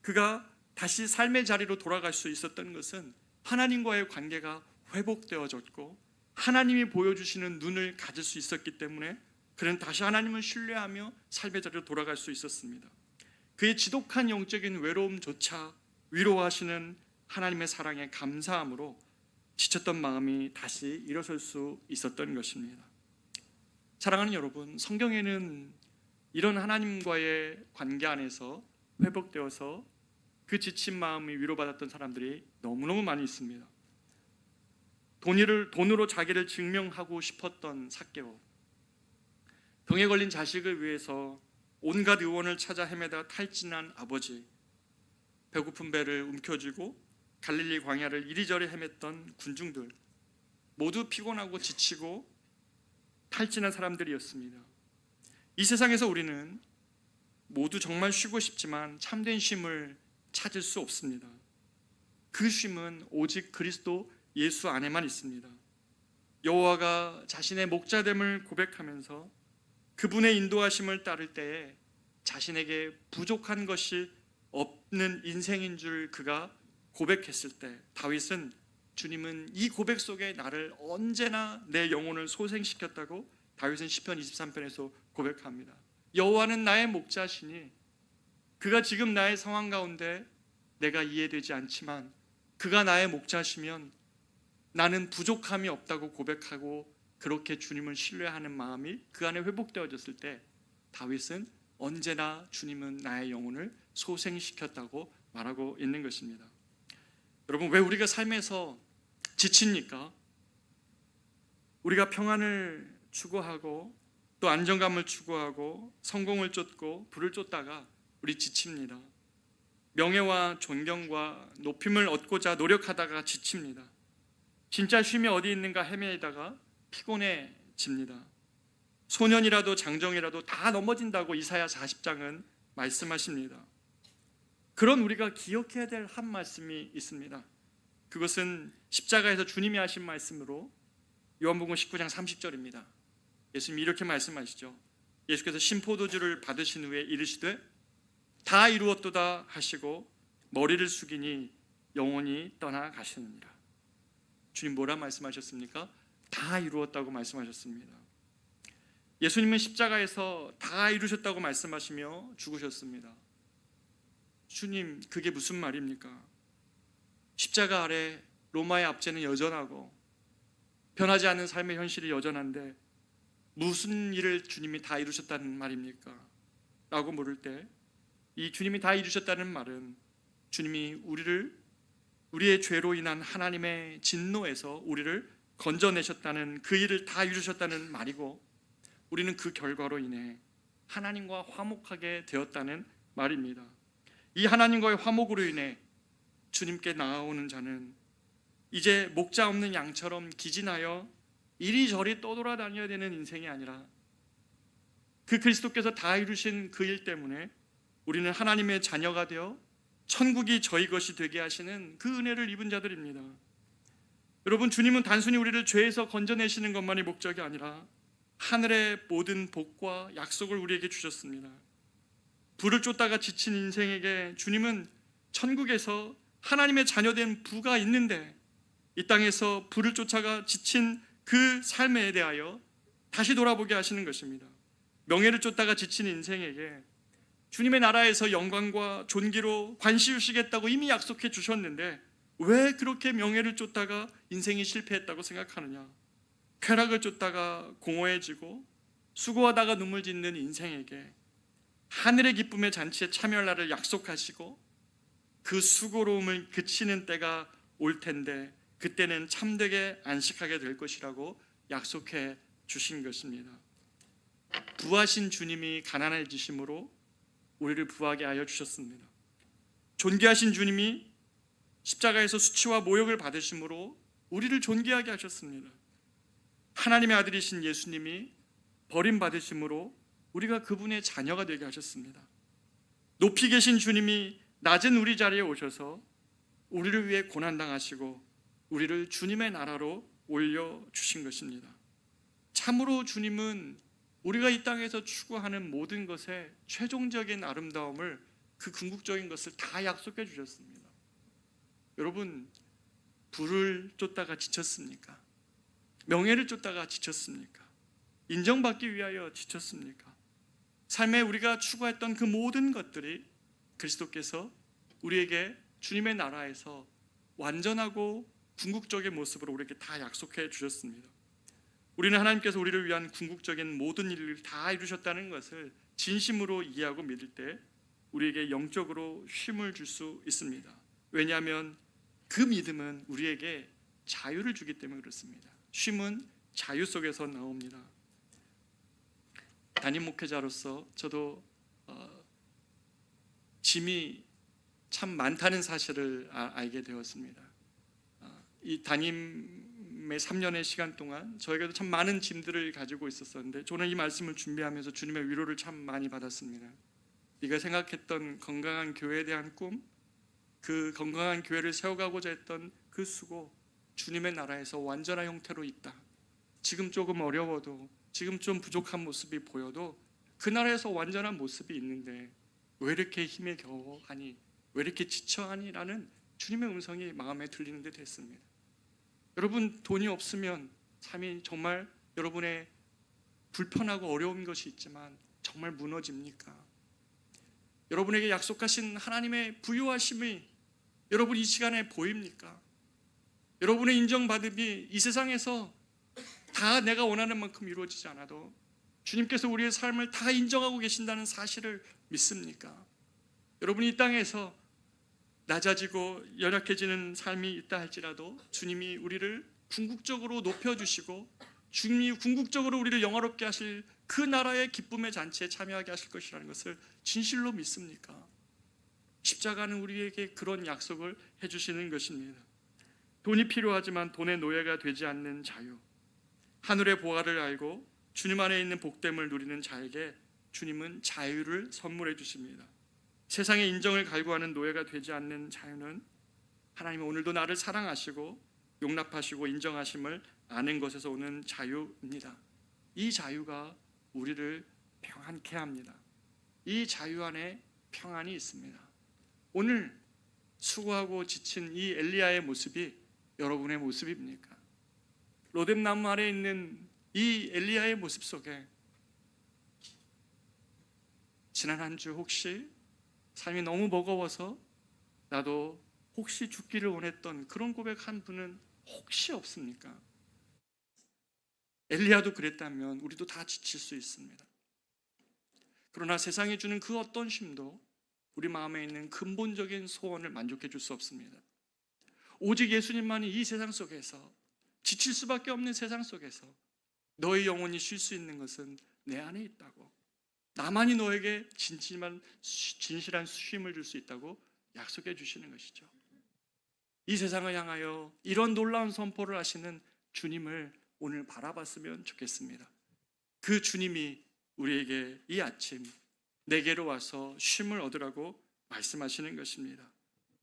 그가 다시 삶의 자리로 돌아갈 수 있었던 것은 하나님과의 관계가 회복되어졌고 하나님이 보여주시는 눈을 가질 수 있었기 때문에 그는 다시 하나님을 신뢰하며 삶의 자리로 돌아갈 수 있었습니다. 그의 지독한 영적인 외로움조차 위로하시는 하나님의 사랑에 감사함으로 지쳤던 마음이 다시 일어설 수 있었던 것입니다. 사랑하는 여러분, 성경에는 이런 하나님과의 관계 안에서 회복되어서 그 지친 마음이 위로받았던 사람들이 너무너무 많이 있습니다. 돈으로 자기를 증명하고 싶었던 삭개오, 병에 걸린 자식을 위해서 온갖 의원을 찾아 헤매다 탈진한 아버지, 배고픈 배를 움켜쥐고 갈릴리 광야를 이리저리 헤맸던 군중들, 모두 피곤하고 지치고 탈진한 사람들이었습니다. 이 세상에서 우리는 모두 정말 쉬고 싶지만 참된 쉼을 찾을 수 없습니다. 그 쉼은 오직 그리스도 예수 안에만 있습니다. 여호와가 자신의 목자됨을 고백하면서 그분의 인도하심을 따를 때에 자신에게 부족한 것이 없는 인생인 줄 그가 고백했을 때 다윗은 주님은 이 고백 속에 나를 언제나 내 영혼을 소생시켰다고 다윗은 시편 23편에서 고백합니다. 여호와는 나의 목자시니 그가 지금 나의 상황 가운데 내가 이해되지 않지만 그가 나의 목자시면 나는 부족함이 없다고 고백하고 그렇게 주님을 신뢰하는 마음이 그 안에 회복되어졌을 때 다윗은 언제나 주님은 나의 영혼을 소생시켰다고 말하고 있는 것입니다. 여러분, 왜 우리가 삶에서 지칩니까? 우리가 평안을 추구하고 또 안정감을 추구하고 성공을 쫓고 부를 쫓다가 우리 지칩니다. 명예와 존경과 높임을 얻고자 노력하다가 지칩니다. 진짜 쉼이 어디 있는가 헤매다가 피곤해집니다. 소년이라도 장정이라도 다 넘어진다고 이사야 40장은 말씀하십니다. 그런 우리가 기억해야 될 한 말씀이 있습니다. 그것은 십자가에서 주님이 하신 말씀으로 요한복음 19장 30절입니다. 예수님이 이렇게 말씀하시죠. 예수께서 신포도주를 받으신 후에 이르시되 다 이루었도다 하시고 머리를 숙이니 영원히 떠나가시느니라. 주님 뭐라 말씀하셨습니까? 다 이루었다고 말씀하셨습니다. 예수님은 십자가에서 다 이루셨다고 말씀하시며 죽으셨습니다. 주님, 그게 무슨 말입니까? 십자가 아래 로마의 압제는 여전하고 변하지 않는 삶의 현실이 여전한데 무슨 일을 주님이 다 이루셨다는 말입니까? 라고 물을 때 이 주님이 다 이루셨다는 말은 주님이 우리의 죄로 인한 하나님의 진노에서 우리를 건져내셨다는 그 일을 다 이루셨다는 말이고 우리는 그 결과로 인해 하나님과 화목하게 되었다는 말입니다. 이 하나님과의 화목으로 인해 주님께 나아오는 자는 이제 목자 없는 양처럼 기진하여 이리저리 떠돌아다녀야 되는 인생이 아니라 그 그리스도께서 다 이루신 그 일 때문에 우리는 하나님의 자녀가 되어 천국이 저희 것이 되게 하시는 그 은혜를 입은 자들입니다. 여러분, 주님은 단순히 우리를 죄에서 건져내시는 것만이 목적이 아니라 하늘의 모든 복과 약속을 우리에게 주셨습니다. 부를 쫓다가 지친 인생에게 주님은 천국에서 하나님의 자녀된 부가 있는데 이 땅에서 부를 쫓아가 지친 그 삶에 대하여 다시 돌아보게 하시는 것입니다. 명예를 쫓다가 지친 인생에게 주님의 나라에서 영광과 존귀로 관시우시겠다고 이미 약속해 주셨는데 왜 그렇게 명예를 쫓다가 인생이 실패했다고 생각하느냐? 쾌락을 쫓다가 공허해지고 수고하다가 눈물 짓는 인생에게 하늘의 기쁨의 잔치에 참여할 날을 약속하시고 그 수고로움을 그치는 때가 올 텐데 그때는 참되게 안식하게 될 것이라고 약속해 주신 것입니다. 부하신 주님이 가난해지심으로 우리를 부하게 하여 주셨습니다. 존귀하신 주님이 십자가에서 수치와 모욕을 받으심으로 우리를 존귀하게 하셨습니다. 하나님의 아들이신 예수님이 버림받으심으로 우리가 그분의 자녀가 되게 하셨습니다. 높이 계신 주님이 낮은 우리 자리에 오셔서 우리를 위해 고난당하시고 우리를 주님의 나라로 올려주신 것입니다. 참으로 주님은 우리가 이 땅에서 추구하는 모든 것의 최종적인 아름다움을, 그 궁극적인 것을 다 약속해 주셨습니다. 여러분, 부를 쫓다가 지쳤습니까? 명예를 쫓다가 지쳤습니까? 인정받기 위하여 지쳤습니까? 삶에 우리가 추구했던 그 모든 것들이 그리스도께서 우리에게 주님의 나라에서 완전하고 궁극적인 모습으로 우리에게 다 약속해 주셨습니다. 우리는 하나님께서 우리를 위한 궁극적인 모든 일을 다 이루셨다는 것을 진심으로 이해하고 믿을 때 우리에게 영적으로 쉼을 줄 수 있습니다. 왜냐하면 그 믿음은 우리에게 자유를 주기 때문에 그렇습니다. 쉼은 자유 속에서 나옵니다. 담임 목회자로서 저도 짐이 참 많다는 사실을 알게 되었습니다. 이 담임의 3년의 시간 동안 저에게도 참 많은 짐들을 가지고 있었었는데, 저는 이 말씀을 준비하면서 주님의 위로를 참 많이 받았습니다. 네가 생각했던 건강한 교회에 대한 꿈, 그 건강한 교회를 세워가고자 했던 그 수고, 주님의 나라에서 완전한 형태로 있다. 지금 조금 어려워도, 지금 좀 부족한 모습이 보여도 그 나라에서 완전한 모습이 있는데 왜 이렇게 힘에 겨워하니, 왜 이렇게 지쳐하니? 라는 주님의 음성이 마음에 들리는 데 됐습니다. 여러분, 돈이 없으면 삶이 정말 여러분의 불편하고 어려운 것이 있지만 정말 무너집니까? 여러분에게 약속하신 하나님의 부유하심이 여러분 이 시간에 보입니까? 여러분의 인정받음이 이 세상에서 다 내가 원하는 만큼 이루어지지 않아도 주님께서 우리의 삶을 다 인정하고 계신다는 사실을 믿습니까? 여러분이 이 땅에서 낮아지고 연약해지는 삶이 있다 할지라도 주님이 우리를 궁극적으로 높여주시고 주님이 궁극적으로 우리를 영화롭게 하실 그 나라의 기쁨의 잔치에 참여하게 하실 것이라는 것을 진실로 믿습니까? 십자가는 우리에게 그런 약속을 해주시는 것입니다. 돈이 필요하지만 돈의 노예가 되지 않는 자유, 하늘의 보화를 알고 주님 안에 있는 복됨을 누리는 자에게 주님은 자유를 선물해 주십니다. 세상의 인정을 갈구하는 노예가 되지 않는 자유는 하나님은 오늘도 나를 사랑하시고 용납하시고 인정하심을 아는 것에서 오는 자유입니다. 이 자유가 우리를 평안케 합니다. 이 자유 안에 평안이 있습니다. 오늘 수고하고 지친 이 엘리야의 모습이 여러분의 모습입니까? 로뎀나무 아래 있는 이 엘리야의 모습 속에 지난 한 주 혹시 삶이 너무 버거워서 나도 혹시 죽기를 원했던 그런 고백한 분은 혹시 없습니까? 엘리야도 그랬다면 우리도 다 지칠 수 있습니다. 그러나 세상이 주는 그 어떤 쉼도 우리 마음에 있는 근본적인 소원을 만족해 줄 수 없습니다. 오직 예수님만이 이 세상 속에서, 지칠 수밖에 없는 세상 속에서 너의 영혼이 쉴 수 있는 것은 내 안에 있다고, 나만이 너에게 진실한 쉼을 줄 수 있다고 약속해 주시는 것이죠. 이 세상을 향하여 이런 놀라운 선포를 하시는 주님을 오늘 바라봤으면 좋겠습니다. 그 주님이 우리에게 이 아침 내게로 와서 쉼을 얻으라고 말씀하시는 것입니다.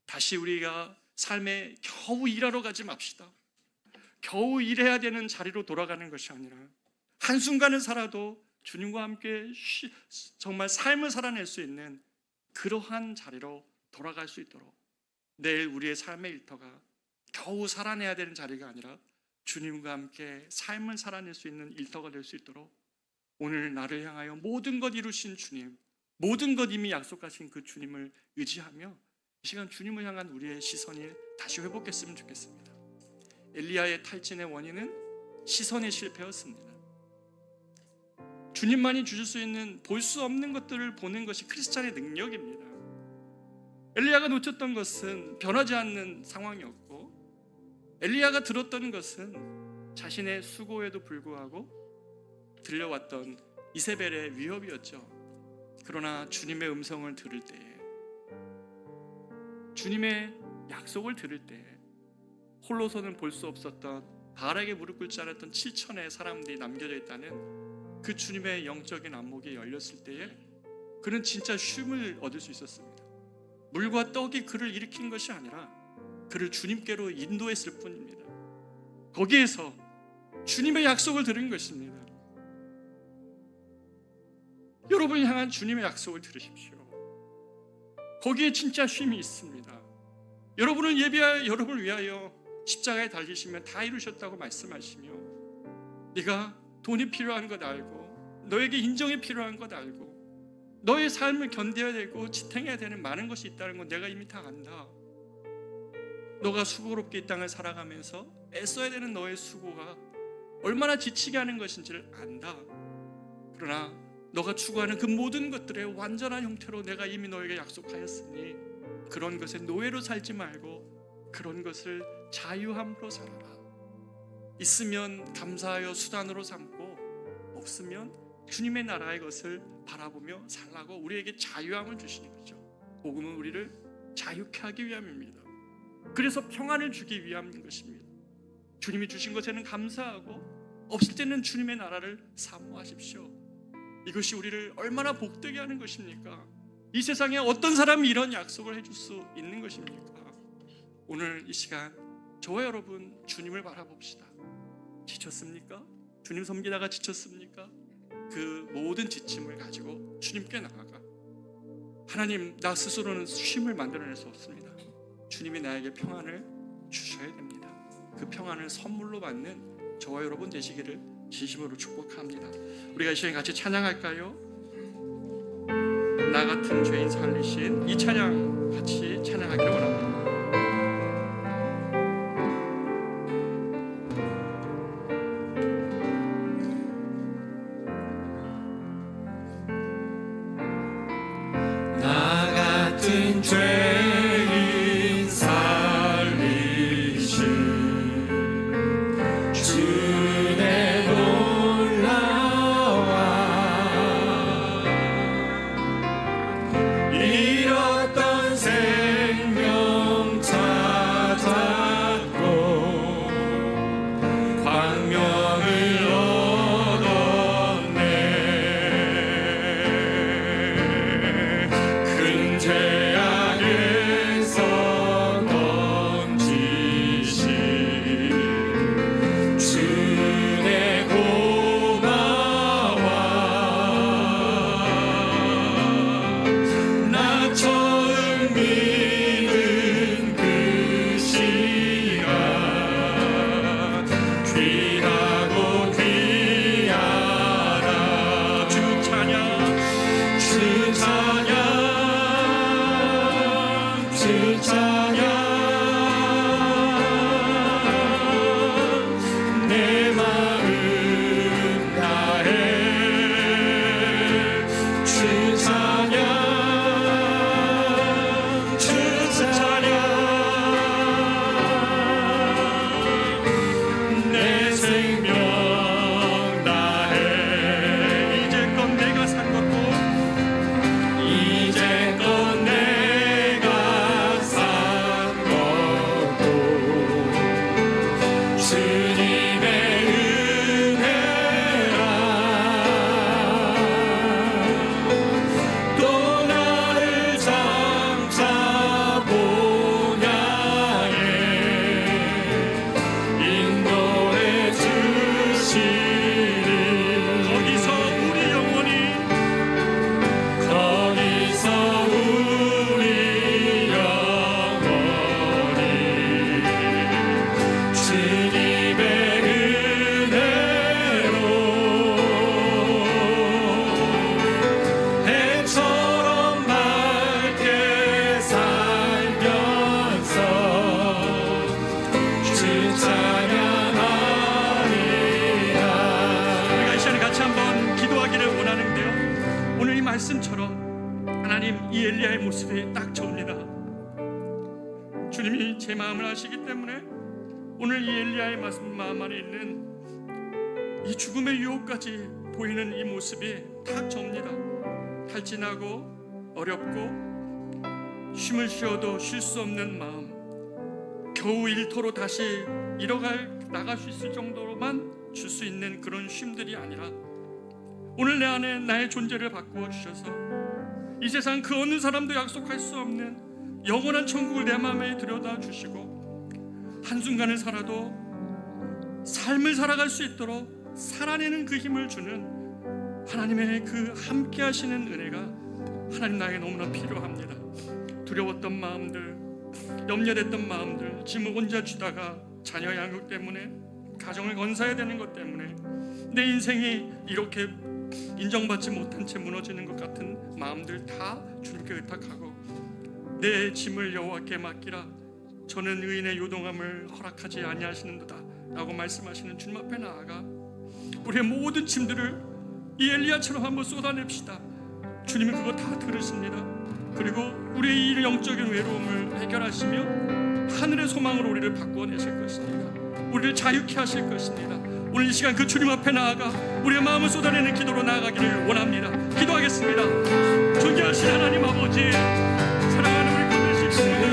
다시 우리가 삶에 겨우 일하러 가지 맙시다. 겨우 일해야 되는 자리로 돌아가는 것이 아니라 한순간을 살아도 주님과 함께 정말 삶을 살아낼 수 있는 그러한 자리로 돌아갈 수 있도록, 내일 우리의 삶의 일터가 겨우 살아내야 되는 자리가 아니라 주님과 함께 삶을 살아낼 수 있는 일터가 될 수 있도록 오늘 나를 향하여 모든 것 이루신 주님, 모든 것 이미 약속하신 그 주님을 의지하며 이 시간 주님을 향한 우리의 시선이 다시 회복했으면 좋겠습니다. 엘리야의 탈진의 원인은 시선의 실패였습니다. 주님만이 주실 수 있는 볼 수 없는 것들을 보는 것이 크리스찬의 능력입니다. 엘리야가 놓쳤던 것은 변하지 않는 상황이었고, 엘리야가 들었던 것은 자신의 수고에도 불구하고 들려왔던 이세벨의 위협이었죠. 그러나 주님의 음성을 들을 때에, 주님의 약속을 들을 때에 홀로서는 볼 수 없었던, 바알에게 무릎 꿇지 않았던 7천의 사람들이 남겨져 있다는 그 주님의 영적인 안목이 열렸을 때에 그는 진짜 쉼을 얻을 수 있었습니다. 물과 떡이 그를 일으킨 것이 아니라 그를 주님께로 인도했을 뿐입니다. 거기에서 주님의 약속을 들은 것입니다. 여러분을 향한 주님의 약속을 들으십시오. 거기에 진짜 쉼이 있습니다. 여러분을 예비하여 여러분을 위하여 십자가에 달리시면 다 이루셨다고 말씀하시며, 네가 돈이 필요한 것 알고 너에게 인정이 필요한 것 알고 너의 삶을 견뎌야 되고 지탱해야 되는 많은 것이 있다는 건 내가 이미 다 안다. 너가 수고롭게 이 땅을 살아가면서 애써야 되는 너의 수고가 얼마나 지치게 하는 것인지를 안다. 그러나 너가 추구하는 그 모든 것들의 완전한 형태로 내가 이미 너에게 약속하였으니 그런 것에 노예로 살지 말고 그런 것을 자유함으로 살아라. 있으면 감사하여 수단으로 삼고 없으면 주님의 나라의 것을 바라보며 살라고 우리에게 자유함을 주시는 거죠. 복음은 우리를 자유케 하기 위함입니다. 그래서 평안을 주기 위함인 것입니다. 주님이 주신 것에는 감사하고 없을 때는 주님의 나라를 사모하십시오. 이것이 우리를 얼마나 복되게 하는 것입니까? 이 세상에 어떤 사람이 이런 약속을 해줄 수 있는 것입니까? 오늘 이 시간 저와 여러분 주님을 바라봅시다. 지쳤습니까? 주님 섬기다가 지쳤습니까? 그 모든 지침을 가지고 주님께 나아가, 하나님, 나 스스로는 쉼을 만들어낼 수 없습니다. 주님이 나에게 평안을 주셔야 됩니다. 그 평안을 선물로 받는 저와 여러분 되시기를 진심으로 축복합니다. 우리가 이 시간 같이 찬양할까요? 나 같은 죄인 살리신 이 찬양 같이 찬양하기를 원합니다. 나 같은 죄인 살리신 주내 놀라와 잃었던 생명 찾았고 광명을 얻었네. 큰 죄악에서 건지신 주내 고마워. 나 처음 믿은 그 시간 귀하고 귀하다. 주 찬양, 주 찬양, 주 찬양. 내 마음 다해 주 찬양, 주 찬양. 내 생명 다해 이제껏 내가 산 것도 이제껏 내가 산 것도 주님의 은혜라. 또 나를 장차 본향에 인도해 주시리. 거기서 우리 영원히, 거기서 우리 영원히 주님의 은혜로 해처럼 맑게 살면서 주 찬양하리라. 우리가 이 시간에 같이 한번 기도하기를 원하는데요, 오늘 이 말씀처럼 하나님, 이 엘리야의 모습이 딱 저입니다. 주님이 제 마음을 아시기 때문에 오늘 이 엘리야의 마음 안에 있는 이 죽음의 유혹까지 보이는 이 모습이 딱 저입니다. 탈진하고 어렵고 쉼을 쉬어도 쉴 수 없는 마음, 겨우 일터로 다시 나갈 수 있을 정도로만 줄 수 있는 그런 쉼들이 아니라 오늘 내 안에 나의 존재를 바꾸어 주셔서 이 세상 그 어느 사람도 약속할 수 없는 영원한 천국을 내 마음에 들여다 주시고 한순간을 살아도 삶을 살아갈 수 있도록 살아내는 그 힘을 주는 하나님의 그 함께 하시는 은혜가 하나님 나에게 너무나 필요합니다. 두려웠던 마음들, 염려됐던 마음들, 짐을 혼자 쥐다가 자녀 양육 때문에, 가정을 건사해야 되는 것 때문에 내 인생이 이렇게 인정받지 못한 채 무너지는 것 같은 마음들 다 주님께 의탁하고, 내 짐을 여호와께 맡기라, 저는 의인의 요동함을 허락하지 아니하시는도다 라고 말씀하시는 주님 앞에 나아가 우리의 모든 짐들을 이 엘리야처럼 한번 쏟아냅시다. 주님이 그거 다 들으십니다. 그리고 우리의 이 영적인 외로움을 해결하시며 하늘의 소망으로 우리를 바꾸어내실 것입니다. 우리를 자유케 하실 것입니다. 오늘 이 시간 그 주님 앞에 나아가 우리의 마음을 쏟아내는 기도로 나아가기를 원합니다. 기도하겠습니다. 존귀하신 하나님 아버지, 사랑하는 우리 거듭 십시오.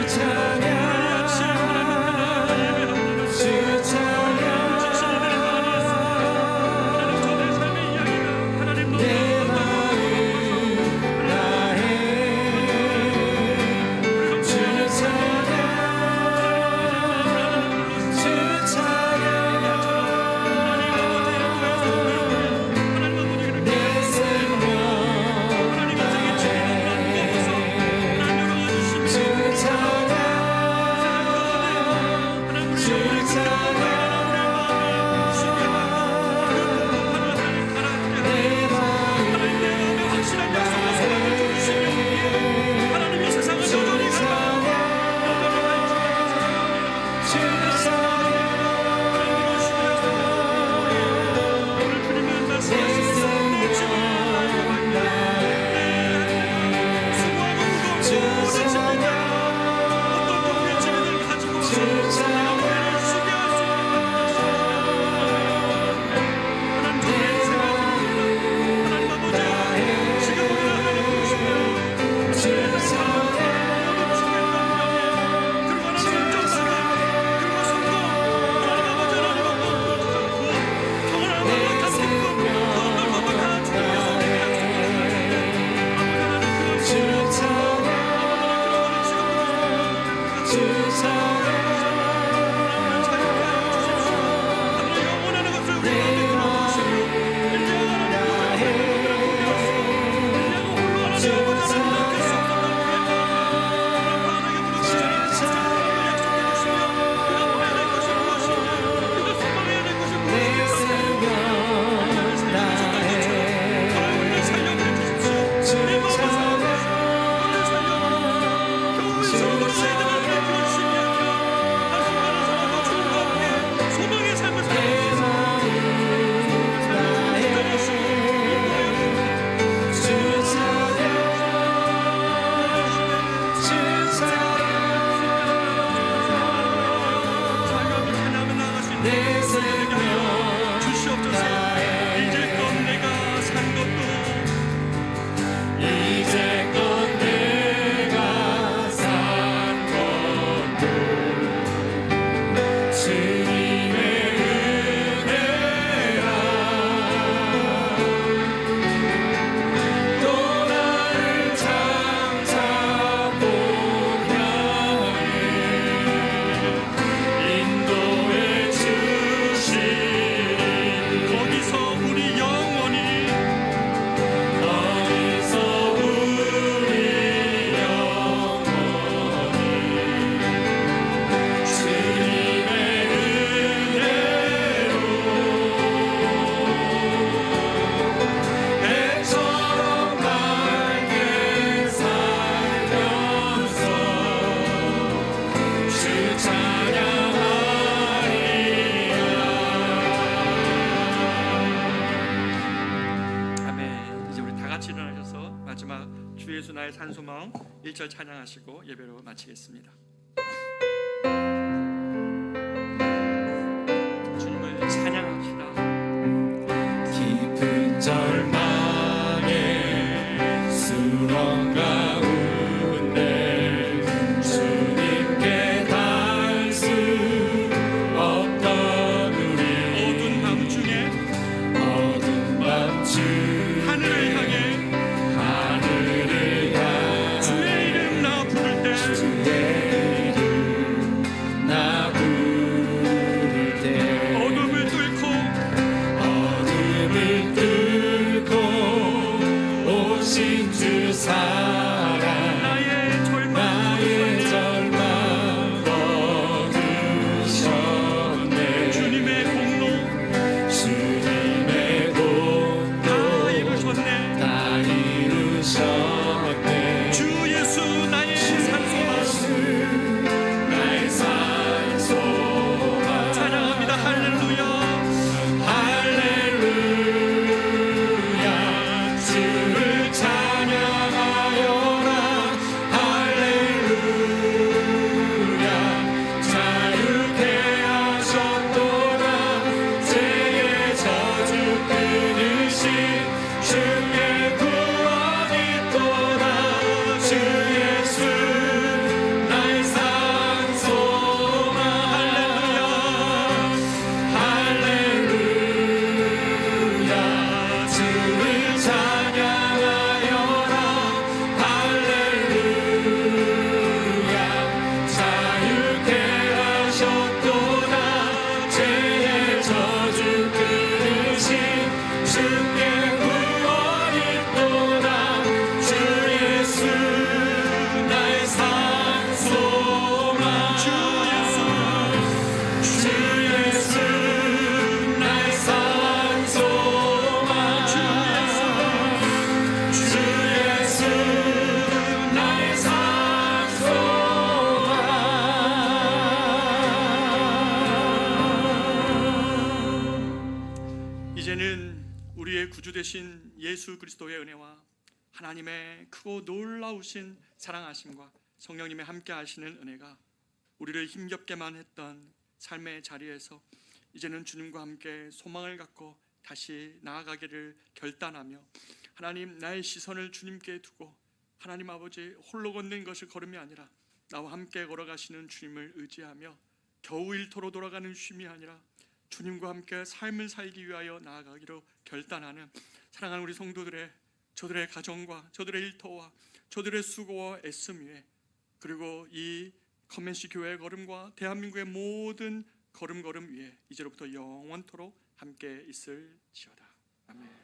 나의 산소망 1절 찬양하시고 예배로 마치겠습니다. 주님을 찬양합시다. 깊은 절망의 수렁 가운데 주님께 닿을 수 없던 우리 어두운 밤중에 하늘을 향해 주의 이름 나 부를 때 주 사랑 나의 절망 나의 절망 걷으셨네 주님의 공로 주님의 공로 다 이루셨네 다 이루셨네 주 예수 나의 산소만 나의 산소만 찬양합니다 할렐루야 할렐루야 주를 찬양하여라 할렐루야 자유케 하셨도다 죄의 저주 끊으신 주의 구원이 또다 주 예수 나의 산소만 할렐루야 주를 찬양하여라 할렐루야 자유케 하셨도다 죄의 저주 끊으신 주께 구원이 또다 주 예수 나의 산소만 주 예수 나의 산소만 주 예수 나의 산소만 이제는 우리의 구주 되신 예수 그리스도의 은혜와 하나님의 크고 놀라우신 사랑하심과 성령님의 함께 하시는 은혜가 우리를 힘겹게만 했던 삶의 자리에서 이제는 주님과 함께 소망을 갖고 다시 나아가기를 결단하며 하나님 나의 시선을 주님께 두고 하나님 아버지 홀로 걷는 것을 걸음이 아니라 나와 함께 걸어가시는 주님을 의지하며 겨우 일터로 돌아가는 쉼이 아니라 주님과 함께 삶을 살기 위하여 나아가기로 결단하는 사랑하는 우리 성도들의 저들의 가정과 저들의 일터와 저들의 수고와 애씀 위에 그리고 이 커맨시 교회의 걸음과 대한민국의 모든 걸음 위에 이제로부터 영원토록 함께 있을지어다. 아멘.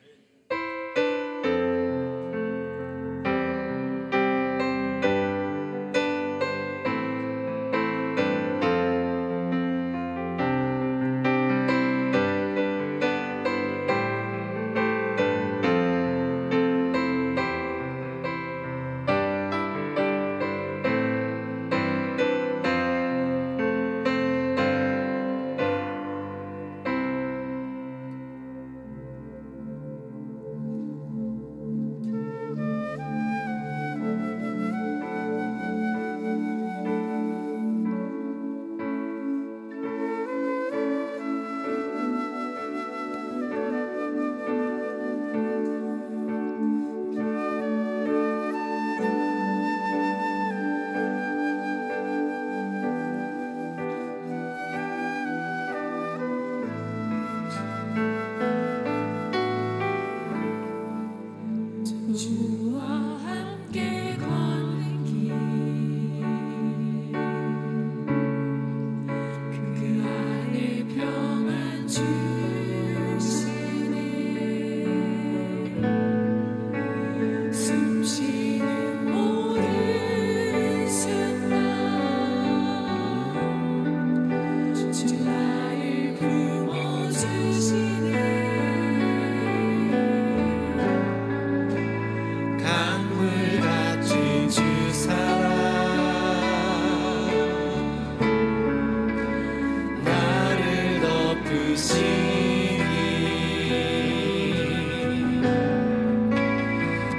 주와 함께 걷는 길 그 안에 평안 주시네 숨쉬는 모든 순간 주 나를 품어주시네 강물 같은 주 사랑 나를 덮으시니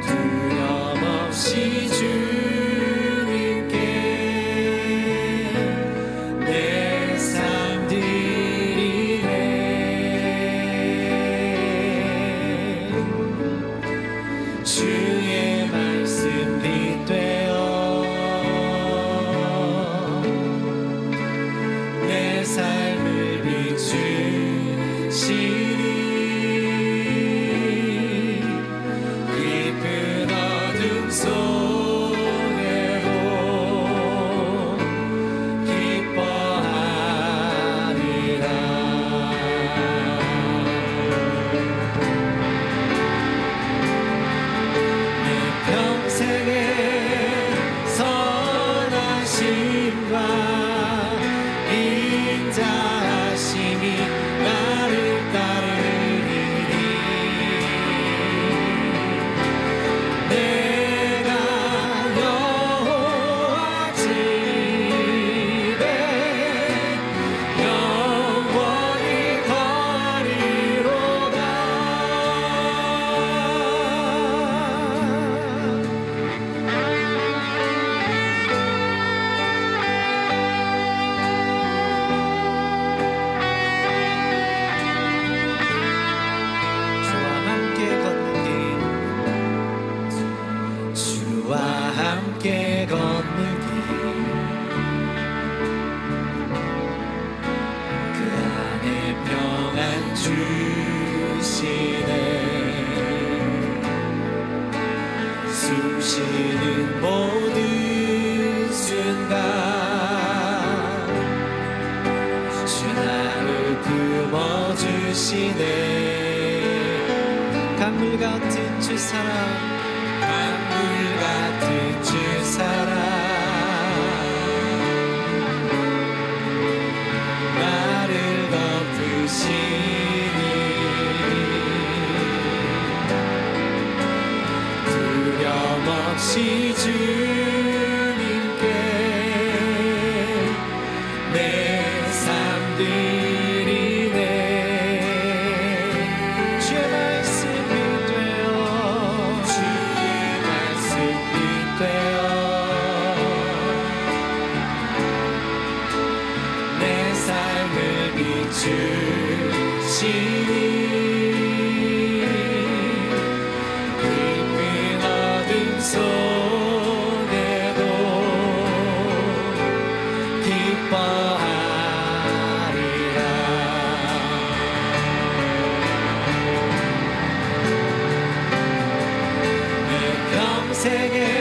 두려움 없이 주님께 내 삶 드리네 주의 말씀 빗되어 내 삶을 비추시니 깊은 어둠 속 함께 걷는 길 그 안에 평안 주시네 숨 쉬는 모든 순간 주 나를 품어주시네 강물 같은 주 사랑 강물 같은 주 사랑 나를 덮으시니 두려움 없이 주님께 내 삶 드리네 주의 말씀이 되어 주의 말씀이 되어 내 삶을 비추시니 깊은 어둠 속에도 기뻐하리라 내 평생에